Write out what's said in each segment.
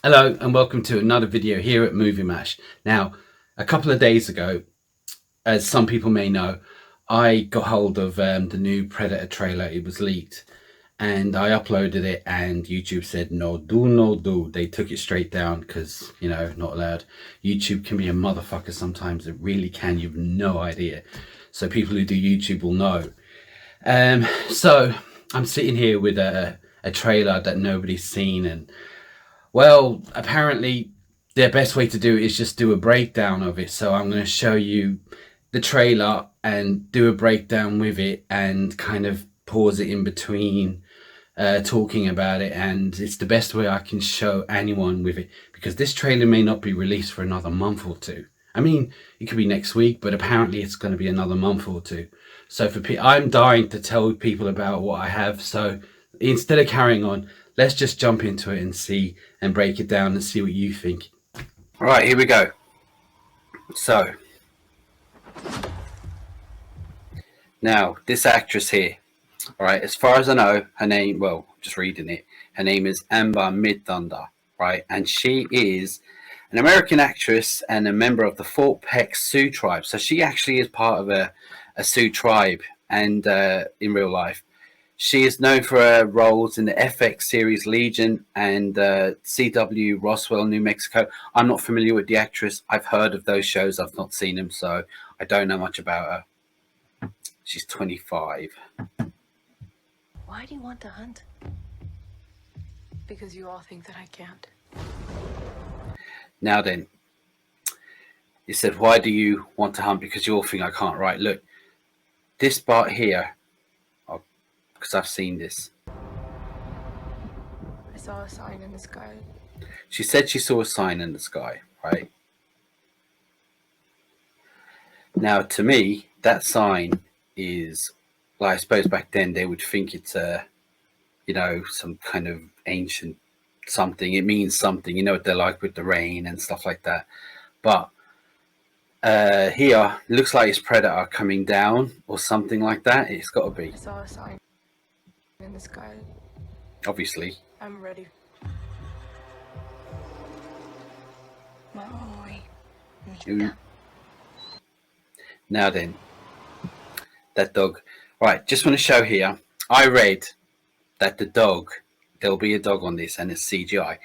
Hello and welcome to another video here at Movie Mash. Now, a couple of days ago, as some people may know, I got hold of the new Predator trailer. It was leaked and I uploaded it and YouTube said no do. They took it straight down because, you know, not allowed. YouTube can be a motherfucker sometimes. It really can. You've no idea. So people who do YouTube will know. So I'm sitting here with a trailer that nobody's seen, and well, apparently the best way to do it is just do a breakdown of it. So I'm going to show you the trailer and do a breakdown with it and kind of pause it in between talking about it. And it's the best way I can show anyone with it, because this trailer may not be released for another month or two. I mean, it could be next week, but apparently it's going to be another month or two. So I'm dying to tell people about what I have. So instead of carrying on, let's just jump into it and see and break it down and see what you think. All right, here we go. So now this actress here, all right, as far as I know, her name, well, just reading it, her name is Amber Midthunder, right? And she is an American actress and a member of the Fort Peck Sioux tribe. So she actually is part of a Sioux tribe, and in real life. She is known for her roles in the FX series Legion and CW Roswell, New Mexico. I'm not familiar with the actress. I've heard of those shows. I've not seen them, so I don't know much about her. She's 25. Why do you want to hunt? Because you all think that I can't. Now then, you said, why do you want to hunt? Because you all think I can't. Right, look, this part here, because I've seen this. I saw a sign in the sky. She said she saw a sign in the sky, right? Now, to me, that sign is, like, I suppose back then they would think it's you know, some kind of ancient something. It means something, you know what they're like with the rain and stuff like that. But here, looks like it's Predator coming down or something like that. It's got to be. I saw a sign in the sky. Obviously. I'm ready. Now then, that dog. Right, just want to show here. I read that the dog, there'll be a dog on this and it's CGI.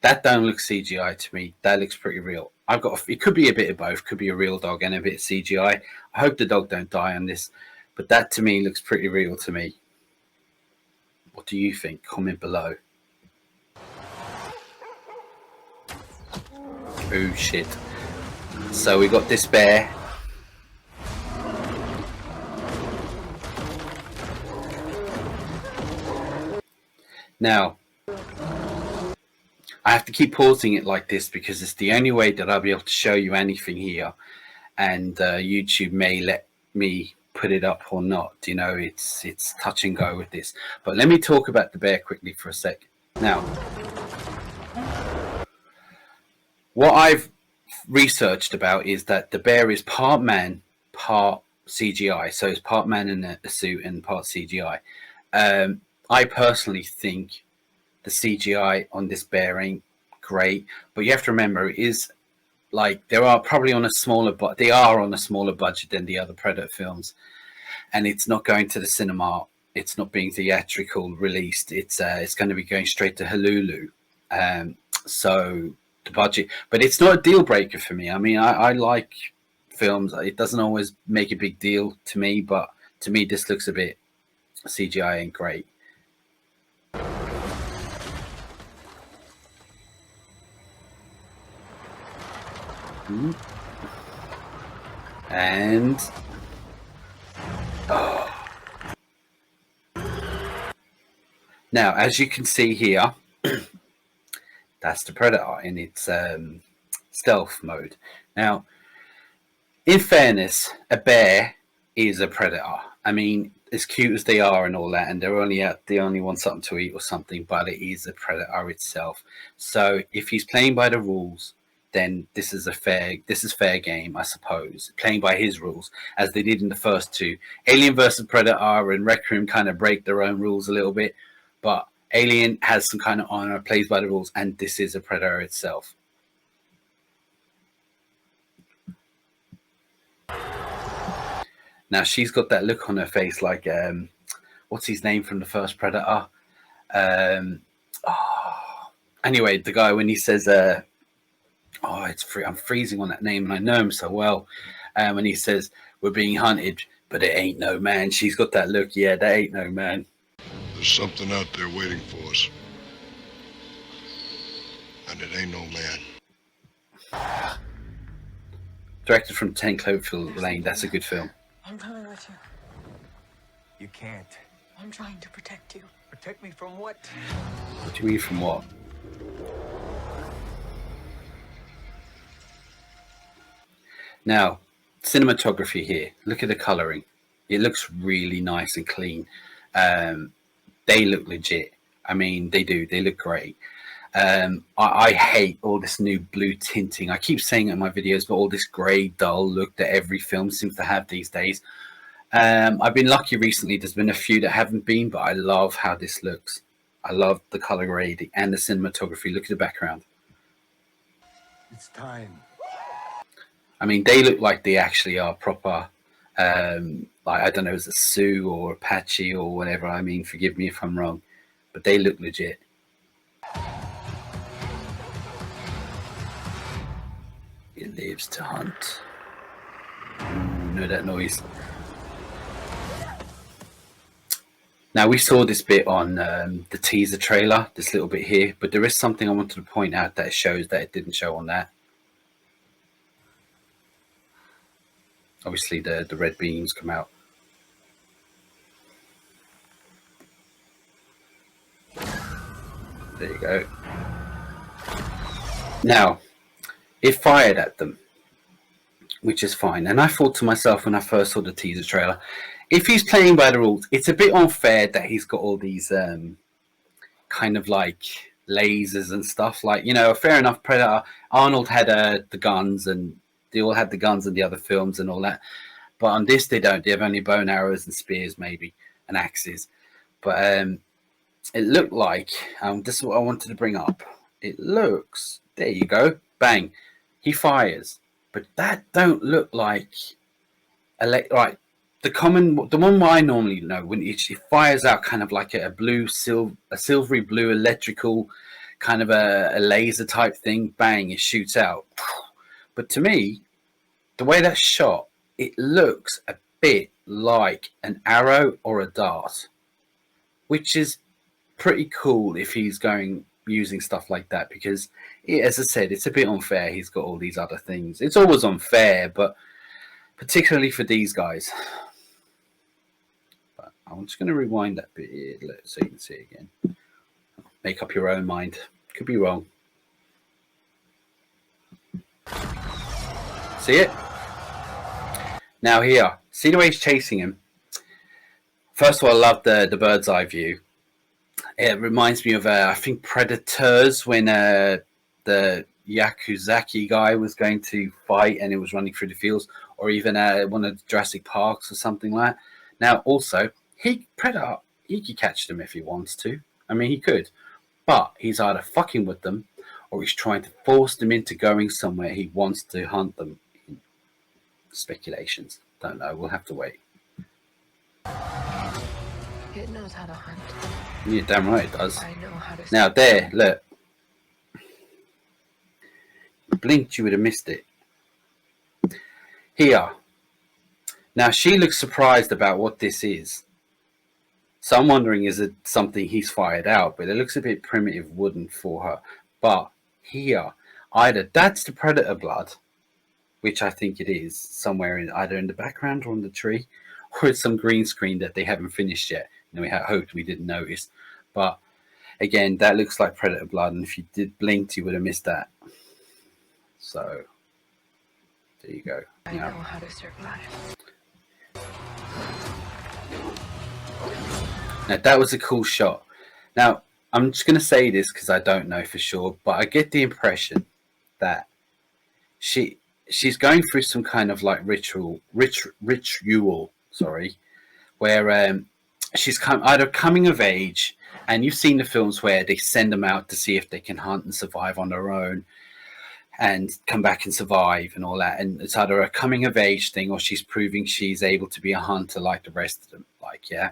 That don't look CGI to me. That looks pretty real. It could be a bit of both. Could be a real dog and a bit of CGI. I hope the dog don't die on this, but that to me looks pretty real to me. What do you think? Comment below. Oh shit. So we got this bear. Now, I have to keep pausing it like this because it's the only way that I'll be able to show you anything here, and YouTube may let me put it up or not. You know, it's touch and go with this. But let me talk about the bear quickly for a sec. Now, what I've researched about is that the bear is part man, part CGI. So it's part man in a suit and part CGI. I personally think the CGI on this bear ain't great, but you have to remember it is like they are on a smaller budget than the other Predator films, and it's not going to the cinema. It's not being theatrical released. It's going to be going straight to hulu. So the budget, but it's not a deal breaker for me. I mean, I like films. It doesn't always make a big deal to me, but to me this looks a bit CGI ain't great. And now, as you can see here, that's the Predator in its stealth mode. Now, in fairness, a bear is a predator. I mean, as cute as they are and all that, and they only want something to eat or something, but it is a predator itself. So if he's playing by the rules, then this is fair game, I suppose. Playing by his rules, as they did in the first two. Alien versus Predator and Rec Room kind of break their own rules a little bit, but Alien has some kind of honor, plays by the rules, and this is a predator itself. Now she's got that look on her face like what's his name from the first Predator? Anyway, the guy when he says I'm freezing on that name and I know him so well. When he says we're being hunted, but it ain't no man. She's got that look. Yeah, that ain't no man. There's something out there waiting for us. And it ain't no man. Directed from 10 Cloverfield Lane. That's a good film. I'm coming with you. You can't. I'm trying to protect you. Protect me from what? What do you mean from what? Now, cinematography here. Look at the colouring. It looks really nice and clean. They look legit. I mean, they do. They look great. I hate all this new blue tinting. I keep saying it in my videos, but all this grey, dull look that every film seems to have these days. I've been lucky recently. There's been a few that haven't been, but I love how this looks. I love the color grading and the cinematography. Look at the background. It's time. I mean, they look like they actually are proper, like, I don't know, it's a Sioux or Apache or whatever. I mean, forgive me if I'm wrong, but they look legit. It lives to hunt. Ooh, know that noise. Now, we saw this bit on the teaser trailer, this little bit here, but there is something I wanted to point out that it shows that it didn't show on that. Obviously, the red beams come out. There you go. Now, it fired at them, which is fine. And I thought to myself when I first saw the teaser trailer, if he's playing by the rules, it's a bit unfair that he's got all these kind of like lasers and stuff. Like, you know, fair enough, Predator. Arnold had the guns, and they all had the guns in the other films and all that. But on this, they don't. They have only bow and arrows and spears, maybe, and axes. But it looked like, this is what I wanted to bring up. It looks, there you go, bang, he fires. But that don't look like, right, the one I normally know, when it fires out kind of like a silvery blue electrical, kind of a laser type thing, bang, it shoots out. But to me, the way that's shot, it looks a bit like an arrow or a dart, which is pretty cool if he's using stuff like that, because as I said, it's a bit unfair. He's got all these other things. It's always unfair, but particularly for these guys. But I'm just going to rewind that bit here so you can see it again. Make up your own mind. Could be wrong. See it? Now here, see the way he's chasing him? First of all, I love the bird's eye view. It reminds me of, I think, Predators, when the Yakuzaki guy was going to fight and it was running through the fields, or even one of the Jurassic Parks or something like that. Now, also, Predator, he could catch them if he wants to. I mean, he could. But he's either fucking with them or he's trying to force them into going somewhere he wants to hunt them. Speculations. Don't know. We'll have to wait. It knows how to hunt. Yeah, damn right it does. I know how to. Now there, look. Blinked, you would have missed it. Here. Now she looks surprised about what this is. So I'm wondering, is it something he's fired out? But it looks a bit primitive wooden for her. But here, either that's the predator blood, which I think it is, somewhere either in the background or on the tree, or it's some green screen that they haven't finished yet. And we had hoped we didn't notice. But again, that looks like predator blood, and if you did blink, you would have missed that. So there you go. I know how to survive. Now that was a cool shot. Now I'm just going to say this because I don't know for sure, but I get the impression that she's going through some kind of like ritual, sorry, where she's either coming of age, And you've seen the films where they send them out to see if they can hunt and survive on their own and come back and survive and all that. And it's either a coming of age thing or she's proving she's able to be a hunter like the rest of them. Like, yeah.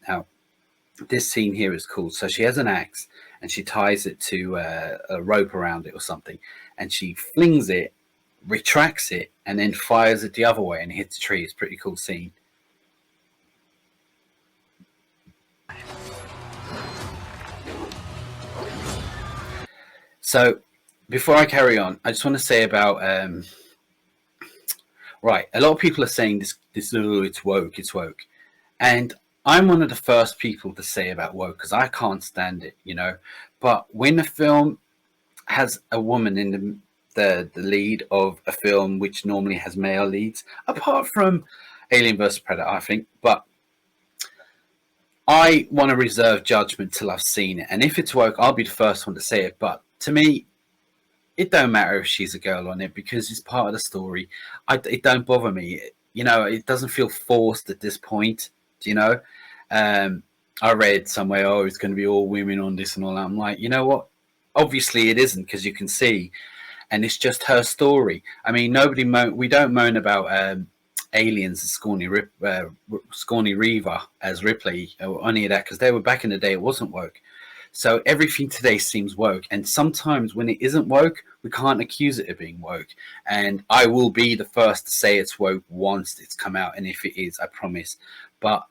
Now, this scene here is cool. So she has an axe and she ties it to a rope around it or something. And she flings it, retracts it, and then fires it the other way and hits a tree. It's a pretty cool scene. So before I carry on, I just want to say about right. A lot of people are saying this oh, it's woke, and I'm one of the first people to say about woke because I can't stand it, you know. But when a film has a woman in the lead of a film which normally has male leads, apart from Alien vs Predator, I think, but I want to reserve judgment till I've seen it, and if it's woke, I'll be the first one to say it. But to me, it don't matter if she's a girl on it because it's part of the story. It don't bother me. You know, it doesn't feel forced at this point. You know, I read somewhere, oh, it's going to be all women on this and all that. I'm like, you know what? Obviously, it isn't because you can see, and it's just her story. I mean, we don't moan about aliens and Scrawny Reaver as Ripley or any of that because they were back in the day. It wasn't woke. So everything today seems woke, and sometimes when it isn't woke, we can't accuse it of being woke. And I will be the first to say it's woke once it's come out, and if it is, I promise. But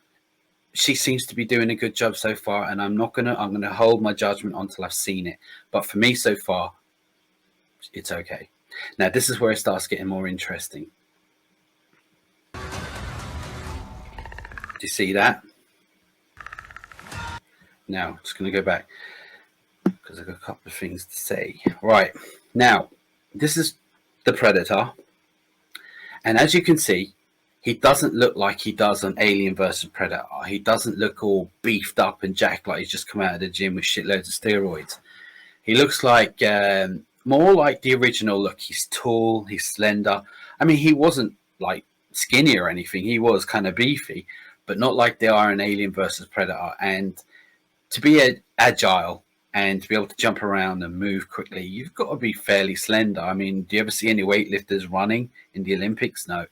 she seems to be doing a good job so far, and I'm gonna hold my judgment until I've seen it. But for me so far, it's okay. Now this is where it starts getting more interesting. Do you see that? Now, I'm just going to go back because I've got a couple of things to say. Right. Now, this is the Predator. And as you can see, he doesn't look like he does on Alien vs Predator. He doesn't look all beefed up and jacked like he's just come out of the gym with shitloads of steroids. He looks like more like the original look. He's tall, he's slender. I mean, he wasn't like skinny or anything. He was kind of beefy, but not like they are in Alien vs Predator. And to be agile and to be able to jump around and move quickly, you've got to be fairly slender. I mean, do you ever see any weightlifters running in the Olympics? No.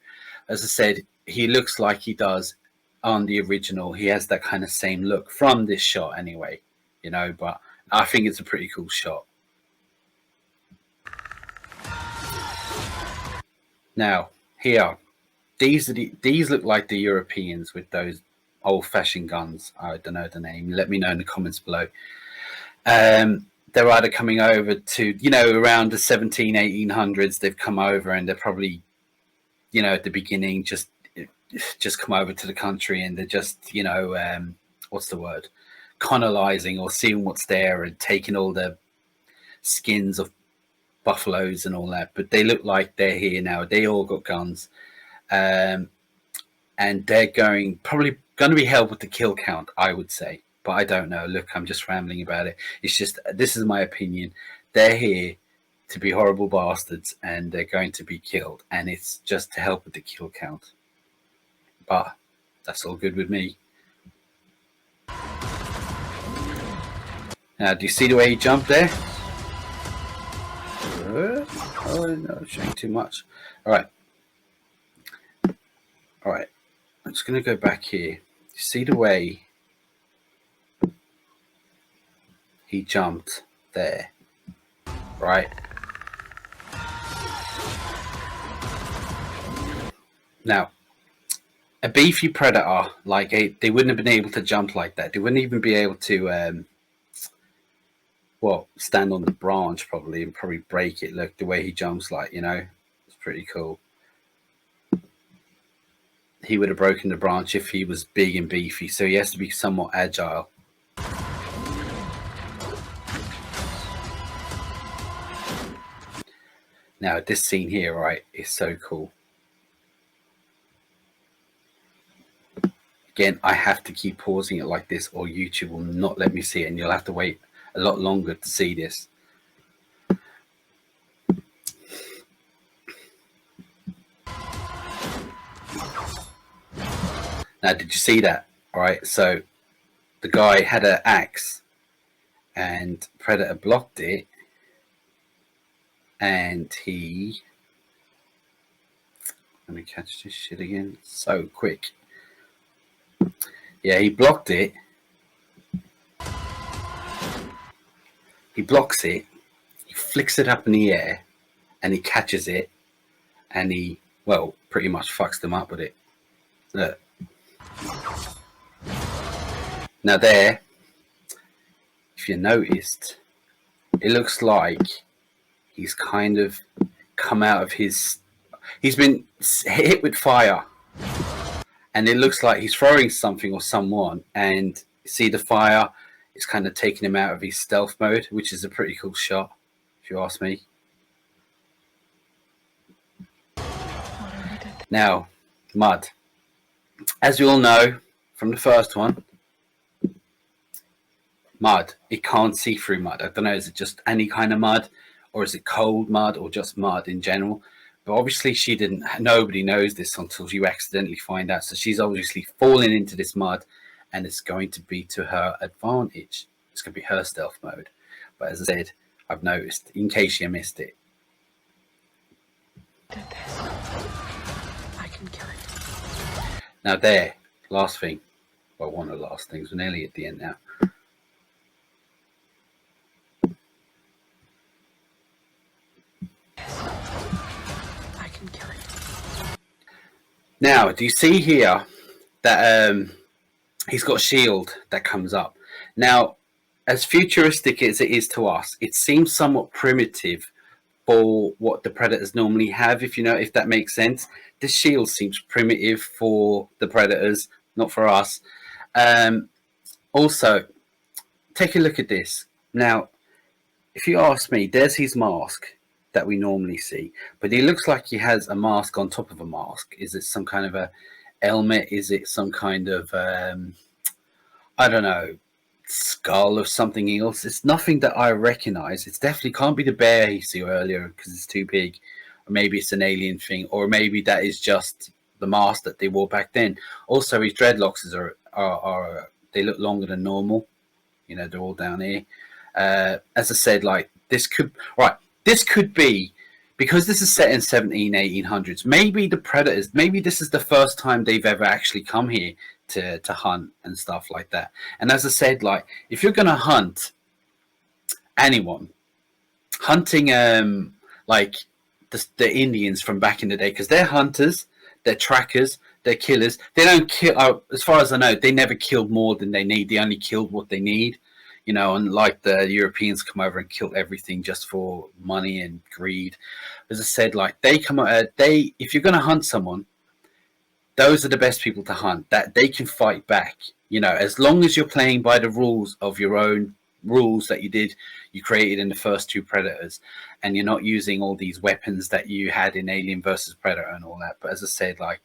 As I said, he looks like he does on the original. He has that kind of same look from this shot anyway, you know, but I think it's a pretty cool shot. Now, here, these look like the Europeans with those old-fashioned guns. I don't know the name. Let me know in the comments below. They're either coming over to, you know, around the 1800s. They've come over and they're probably, you know, at the beginning just come over to the country and they're just, you know, what's the word? Colonizing or seeing what's there and taking all the skins of buffaloes and all that. But they look like they're here now. They all got guns. And they're probably going to be held with the kill count, I would say. But I don't know. Look, I'm just rambling about it. It's just, this is my opinion. They're here to be horrible bastards and they're going to be killed. And it's just to help with the kill count. But that's all good with me. Now, do you see the way he jumped there? Oh, no, showing too much. All right. All right. I'm just going to go back here. You see the way he jumped there, right? Now, a beefy predator, like they wouldn't have been able to jump like that. They wouldn't even be able to, stand on the branch probably and probably break it. Look, the way he jumps, like, you know, it's pretty cool. He would have broken the branch if he was big and beefy, so he has to be somewhat agile. Now, this scene here, right, is so cool. Again, I have to keep pausing it like this or YouTube will not let me see it and you'll have to wait a lot longer to see this. Now, did you see that? All right, so the guy had an axe and Predator blocked it, and he, let me catch this shit again so quick. Yeah, he blocked it. He blocks it, he flicks it up in the air, and he catches it, and he, well, pretty much fucks them up with it. Look. Now there, if you noticed, it looks like he's kind of come out of his, he's been hit with fire, and it looks like he's throwing something or someone, and see the fire is kind of taking him out of his stealth mode, which is a pretty cool shot, if you ask me. Now, mud. As we all know from the first one, mud, it can't see through mud. I don't know, is it just any kind of mud, or is it cold mud, or just mud in general? But obviously she didn't, nobody knows this until you accidentally find out. So she's obviously fallen into this mud, and it's going to be to her advantage. It's going to be her stealth mode. But as I said, I've noticed, in case you missed it. Did this. I can kill it. Now there, last thing. Well, one of the last things. We're nearly at the end now. I can kill it. Now, do you see here that he's got a shield that comes up? Now, as futuristic as it is to us, it seems somewhat primitive for what the Predators normally have, if you know, if that makes sense. This shield seems primitive for the Predators, not for us. Also, take a look at this. Now, if you ask me, there's his mask that we normally see, but he looks like he has a mask on top of a mask. Is it some kind of a helmet? Is it some kind of, I don't know, skull or something else? It's nothing that I recognize. It definitely can't be the bear he saw earlier because it's too big, or maybe it's an alien thing, or maybe that is just the mask that they wore back then. Also, his dreadlocks are they look longer than normal. You know, they're all down here. As I said, like this could be, because this is set in 1800s. Maybe the Predators, maybe this is the first time they've ever actually come here to hunt and stuff like that. And as I said, like if you're gonna hunt anyone, hunting like the Indians from back in the day, because they're hunters, they're trackers, they're killers. They don't kill, as far as I know, they never killed more than they need. They only killed what they need. You know, unlike the Europeans come over and kill everything just for money and greed. As I said, like they come, if you're going to hunt someone, those are the best people to hunt. That they can fight back. You know, as long as you're playing by the rules of your own rules that you created in the first two Predators, and you're not using all these weapons that you had in Alien versus Predator and all that. But as I said, like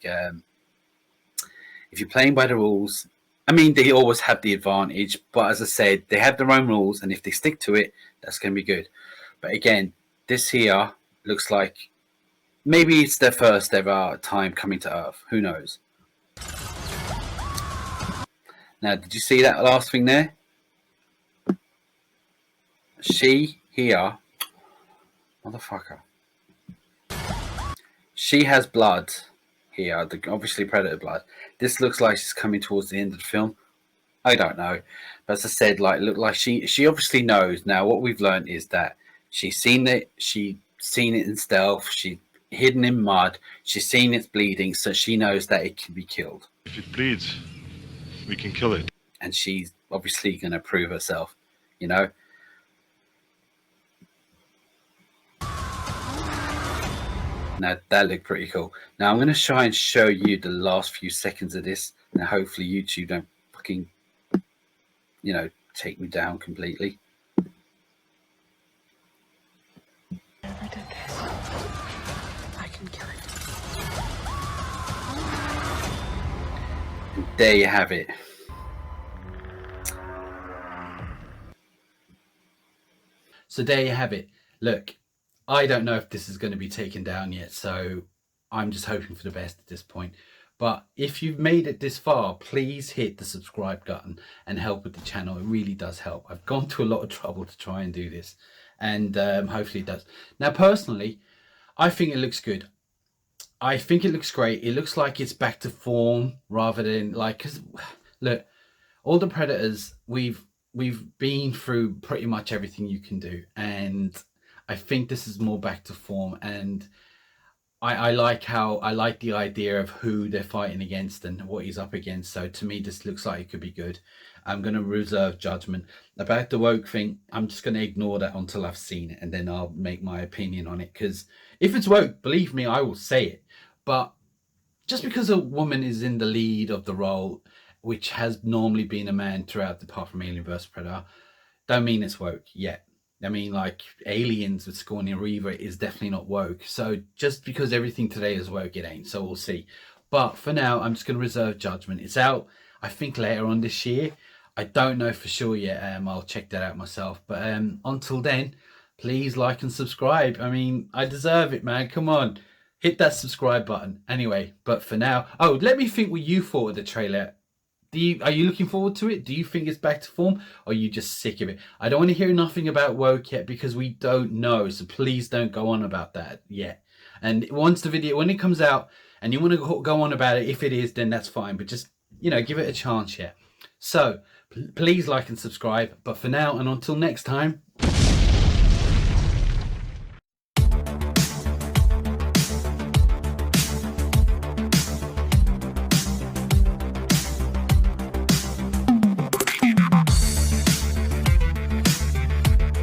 if you're playing by the rules, I mean, they always have the advantage, but as I said, they have their own rules, and if they stick to it, that's going to be good. But again, this here looks like maybe it's their first ever time coming to Earth. Who knows? Now, did you see that last thing there? She here, motherfucker. She has blood here, obviously Predator blood. This looks like she's coming towards the end of the film. I don't know, but as I said, like look like she obviously knows. Now what we've learned is that she's seen it. She's seen it in stealth. She's hidden in mud. She's seen it's bleeding, so she knows that it can be killed. If it bleeds, we can kill it. And she's obviously going to prove herself. You know. Now that looked pretty cool. Now I'm going to try and show you the last few seconds of this. Now hopefully YouTube don't fucking, you know, take me down completely. Whoever did this, I can kill it. And there you have it. So there you have it. Look, I don't know if this is going to be taken down yet, so I'm just hoping for the best at this point. But if you've made it this far, please hit the subscribe button and help with the channel. It really does help. I've gone to a lot of trouble to try and do this, and hopefully it does. Now, personally, I think it looks good. I think it looks great. It looks like it's back to form rather than like, because look, all the Predators, we've been through pretty much everything you can do, and I think this is more back to form. And I like the idea of who they're fighting against and what he's up against. So to me, this looks like it could be good. I'm going to reserve judgment about the woke thing. I'm just going to ignore that until I've seen it, and then I'll make my opinion on it. Because if it's woke, believe me, I will say it. But just because a woman is in the lead of the role, which has normally been a man throughout, apart from Alien vs Predator, don't mean it's woke yet. I mean, like Aliens with Sigourney Weaver is definitely not woke. So just because everything today is woke, it ain't. So we'll see. But for now, I'm just going to reserve judgment. It's out, I think, later on this year. I don't know for sure yet. I'll check that out myself. But until then, please like and subscribe. I mean, I deserve it, man. Come on. Hit that subscribe button. Anyway, but for now... Oh, let me think what you thought of the trailer. Are you looking forward to it? Do you think it's back to form? Or are you just sick of it? I don't want to hear nothing about woke yet because we don't know. So please don't go on about that yet. And once the video, when it comes out and you want to go on about it, if it is, then that's fine. But just, give it a chance yet. So please like and subscribe. But for now and until next time...